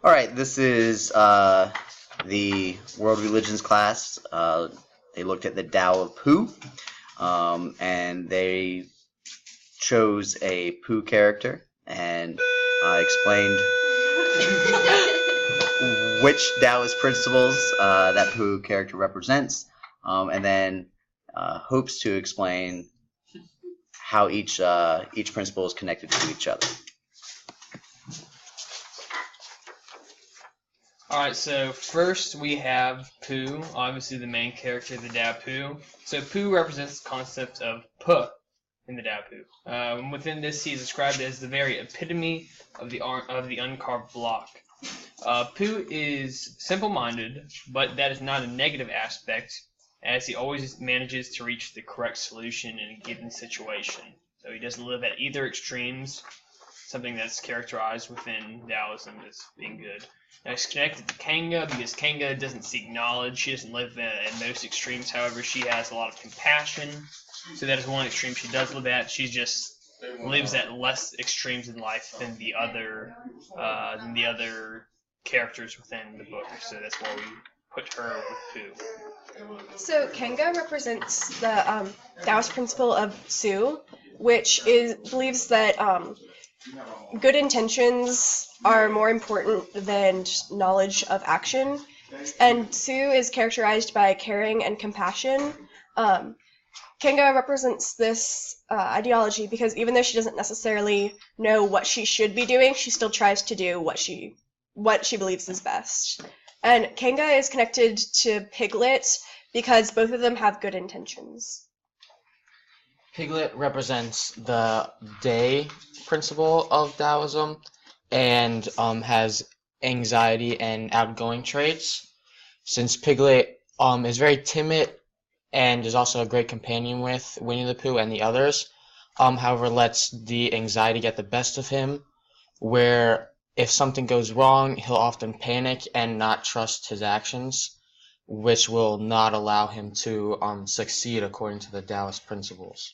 All right, this is the world religions class. They looked at the Tao of Pooh, and they chose a Pooh character and explained which Taoist principles that Pooh character represents, and then hopes to explain how each principle is connected to each other. Alright, so first we have Pooh, obviously the main character of the Tao of Pooh. So Pooh represents the concept of Puh in the Tao of Pooh. Within this, he is described as the very epitome of the uncarved block. Pooh is simple-minded, but that is not a negative aspect, as he always manages to reach the correct solution in a given situation. So he doesn't live at either extremes, something that's characterized within Taoism as being good. Now he's connected to Kanga because Kanga doesn't seek knowledge. She doesn't live at most extremes. However, she has a lot of compassion. So that is one extreme she does live at. She just lives at less extremes in life than the other characters within the book. So that's why we put her with Pooh. So Kanga represents the Taoist principle of Su, which believes that good intentions are more important than knowledge of action. And Su is characterized by caring and compassion. Kanga represents this ideology because even though she doesn't necessarily know what she should be doing, she still tries to do what she believes is best. And Kanga is connected to Piglet because both of them have good intentions. Piglet represents the day principle of Taoism and has anxiety and outgoing traits. Since Piglet is very timid and is also a great companion with Winnie the Pooh and the others, however lets the anxiety get the best of him, where if something goes wrong, he'll often panic and not trust his actions, which will not allow him to succeed according to the Taoist principles.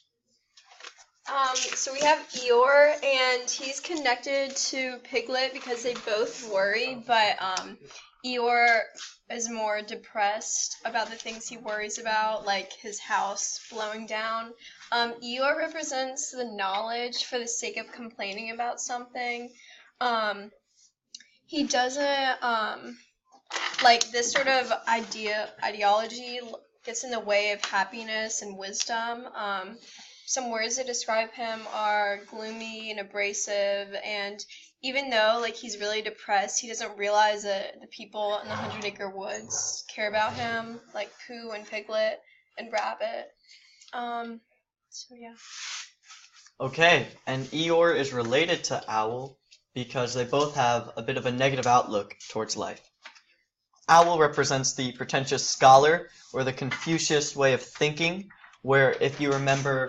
So we have Eeyore, and he's connected to Piglet because they both worry, but Eeyore is more depressed about the things he worries about, like his house blowing down. Eeyore represents the knowledge for the sake of complaining about something. He doesn't, like, this sort of ideology gets in the way of happiness and wisdom. Some words that describe him are gloomy and abrasive, and even though, like, he's really depressed, he doesn't realize that the people in the 100 Acre Woods care about him, like Pooh and Piglet and Rabbit. So yeah. Okay, and Eeyore is related to Owl because they both have a bit of a negative outlook towards life. Owl represents the pretentious scholar, or the Confucius way of thinking, where if you remember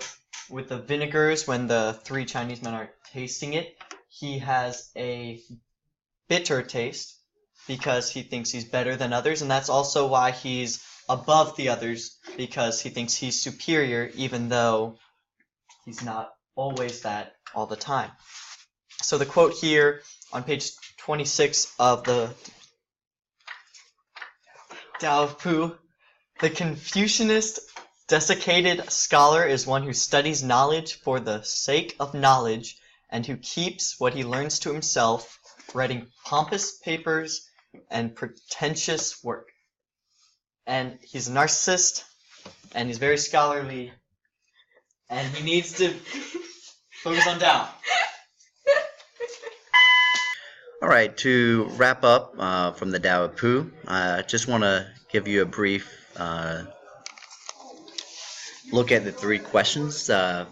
with the vinegars, when the three Chinese men are tasting it, he has a bitter taste because he thinks he's better than others, and that's also why he's above the others, because he thinks he's superior, even though he's not always that all the time. So the quote here on page 26 of the Tao of Pooh, the Confucianist desiccated scholar is one who studies knowledge for the sake of knowledge and who keeps what he learns to himself, writing pompous papers and pretentious work. And he's a narcissist, and he's very scholarly, and he needs to focus on Tao. All right, to wrap up from the Tao of Pooh, I just want to give you a brief look at the three questions that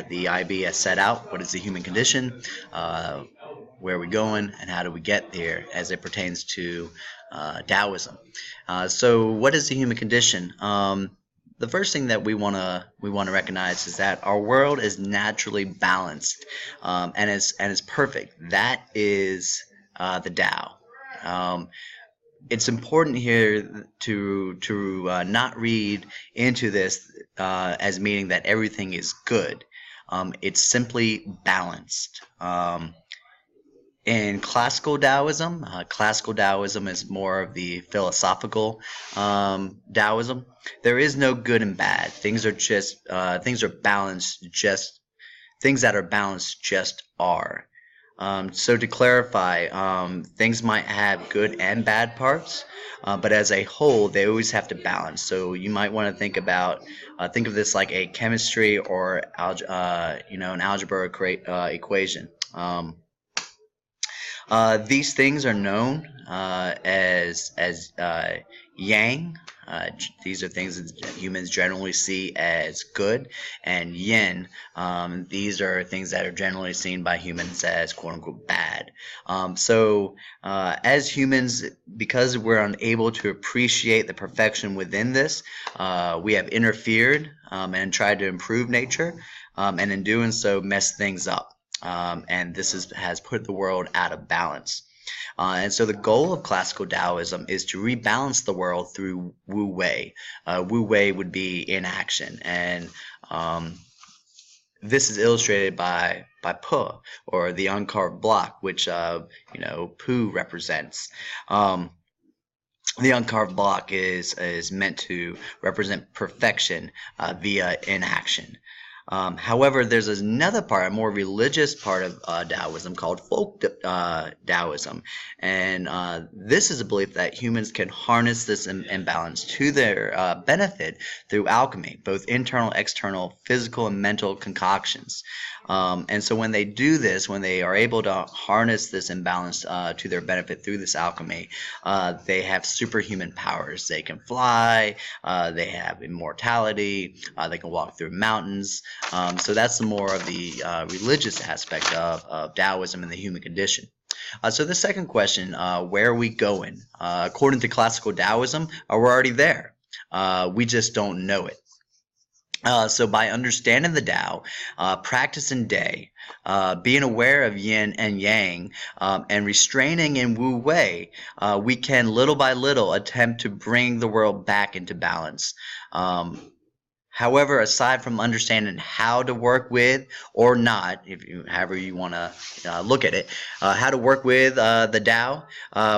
the IB has set out. What is the human condition? Where are we going? And how do we get there as it pertains to Taoism? So what is the human condition? The first thing that we want to recognize is that our world is naturally balanced and is perfect. That is the Tao. It's important here to not read into this as meaning that everything is good. It's simply balanced. In classical Taoism is more of the philosophical Taoism. There is no good and bad. Things are balanced. Just things that are balanced just are. So to clarify, things might have good and bad parts, but as a whole, they always have to balance. So you might want to think of this like a chemistry or an algebra equation. These things are known as yang. These are things that humans generally see as good, and yin. These are things that are generally seen by humans as "quote unquote" bad. As humans, because we're unable to appreciate the perfection within this, we have interfered and tried to improve nature, and in doing so, mess things up. And this has put the world out of balance. And so the goal of classical Taoism is to rebalance the world through Wu Wei. Wu Wei would be inaction, and this is illustrated by Pooh, or the uncarved block, which Pooh represents. The uncarved block is meant to represent perfection via inaction. However, there's another part, a more religious part of Taoism called folk Taoism. And this is a belief that humans can harness this imbalance to their benefit through alchemy, both internal, external, physical, and mental concoctions. And so when they do this, when they are able to harness this imbalance to their benefit through this alchemy, they have superhuman powers. They can fly, they have immortality, they can walk through mountains. So that's the more of the religious aspect of Taoism and the human condition. So the second question, where are we going? According to classical Taoism, we're already there. We just don't know it. So by understanding the Tao, practicing Day, being aware of Yin and Yang, and restraining in Wu Wei, we can little by little attempt to bring the world back into balance. However, aside from understanding how to work with or not, however you want to look at it, how to work with the Tao,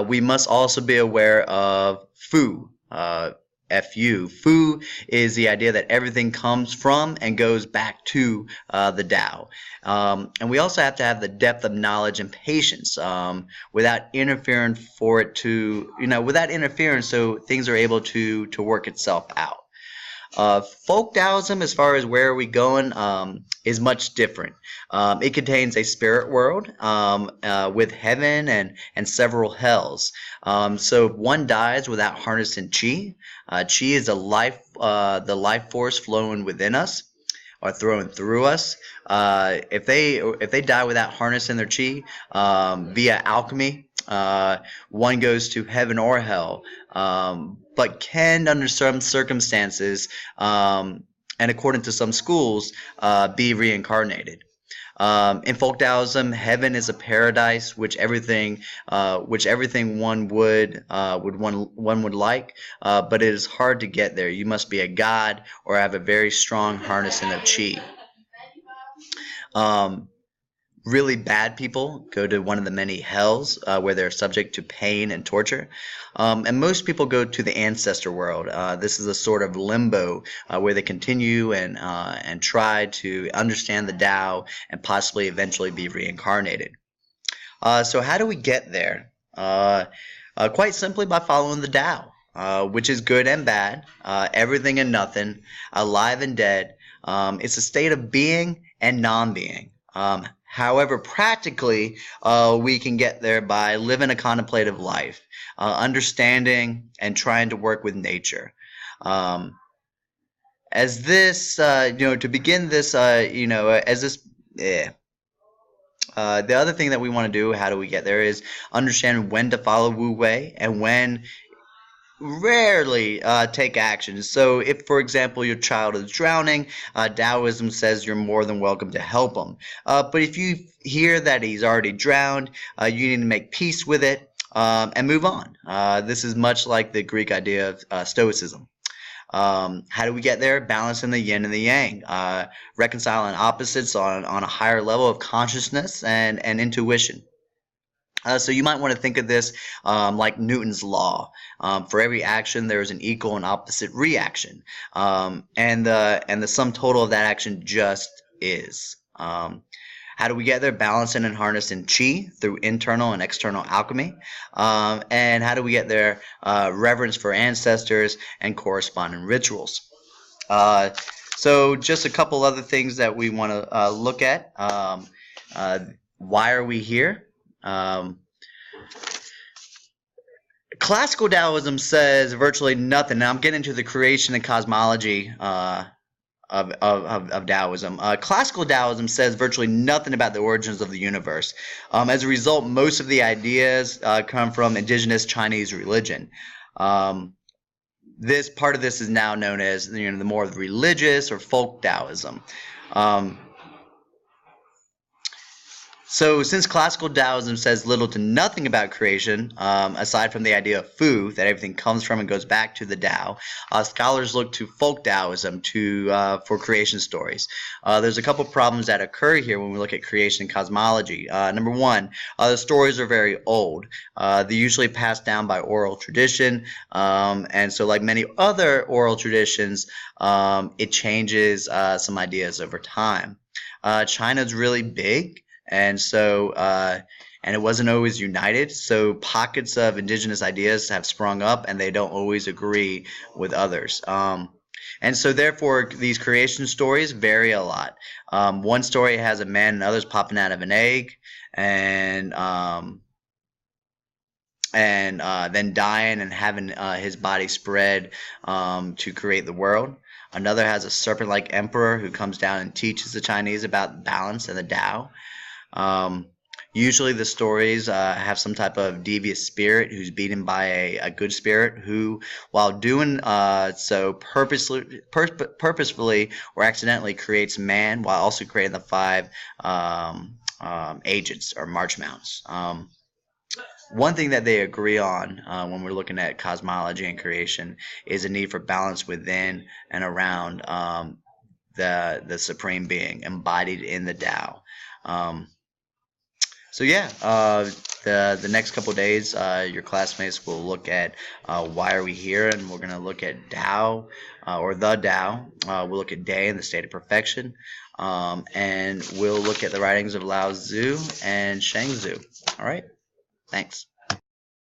we must also be aware of Fu. Fu. Fu is the idea that everything comes from and goes back to the Tao. And we also have to have the depth of knowledge and patience without interfering so things are able to work itself out. Folk Taoism, as far as where are we going, is much different. It contains a spirit world with heaven and several hells. So if one dies without harnessing qi, qi is the life force flowing within us or flowing through us. If they die without harnessing their qi via alchemy, one goes to heaven or hell, but can, under some circumstances, and according to some schools, be reincarnated. In folk Taoism, heaven is a paradise, which everything one would like, but it is hard to get there. You must be a god or have a very strong harnessing of qi. Really bad people go to one of the many hells where they're subject to pain and torture. And most people go to the ancestor world. This is a sort of limbo where they continue and try to understand the Tao and possibly eventually be reincarnated. So how do we get there? Quite simply by following the Tao, which is good and bad, everything and nothing, alive and dead. It's a state of being and non-being. However, practically, we can get there by living a contemplative life, understanding and trying to work with nature. To begin this, the other thing that we want to do, how do we get there, is understand when to follow Wu Wei and when rarely take action. So if, for example, your child is drowning, Taoism says you're more than welcome to help him. But if you hear that he's already drowned, you need to make peace with it and move on. This is much like the Greek idea of Stoicism. How do we get there? Balancing the yin and the yang, reconciling opposites on a higher level of consciousness and intuition. So you might want to think of this like Newton's law. For every action, there is an equal and opposite reaction, and the sum total of that action just is. How do we get there? Balancing and harnessing chi through internal and external alchemy. And how do we get there? Reverence for ancestors and corresponding rituals. So just a couple other things that we want to look at. Why are we here? Classical Taoism says virtually nothing. Now I'm getting into the creation and cosmology of Taoism. Classical Taoism says virtually nothing about the origins of the universe. As a result, most of the ideas come from indigenous Chinese religion. This part of this is now known as the more religious or folk Taoism. So since classical Taoism says little to nothing about creation, aside from the idea of Fu, that everything comes from and goes back to the Tao, scholars look to folk Taoism for creation stories. There's a couple problems that occur here when we look at creation and cosmology. Number one, the stories are very old. They're usually passed down by oral tradition, and so like many other oral traditions, it changes some ideas over time. China's really big. And so, and it wasn't always united. So pockets of indigenous ideas have sprung up, and they don't always agree with others. And so, therefore, these creation stories vary a lot. One story has a man and others popping out of an egg, and then dying and having his body spread to create the world. Another has a serpent-like emperor who comes down and teaches the Chinese about balance and the Tao. Usually the stories have some type of devious spirit who's beaten by a good spirit who, while doing so purposefully or accidentally, creates man while also creating the five agents or march mounts. One thing that they agree on when we're looking at cosmology and creation is a need for balance within and around the Supreme Being embodied in the Tao. So yeah, the next couple of days, your classmates will look at why are we here, and we're going to look at Tao or the Tao. We'll look at day and the state of perfection, and we'll look at the writings of Lao Tzu and Shang Tzu. All right, thanks.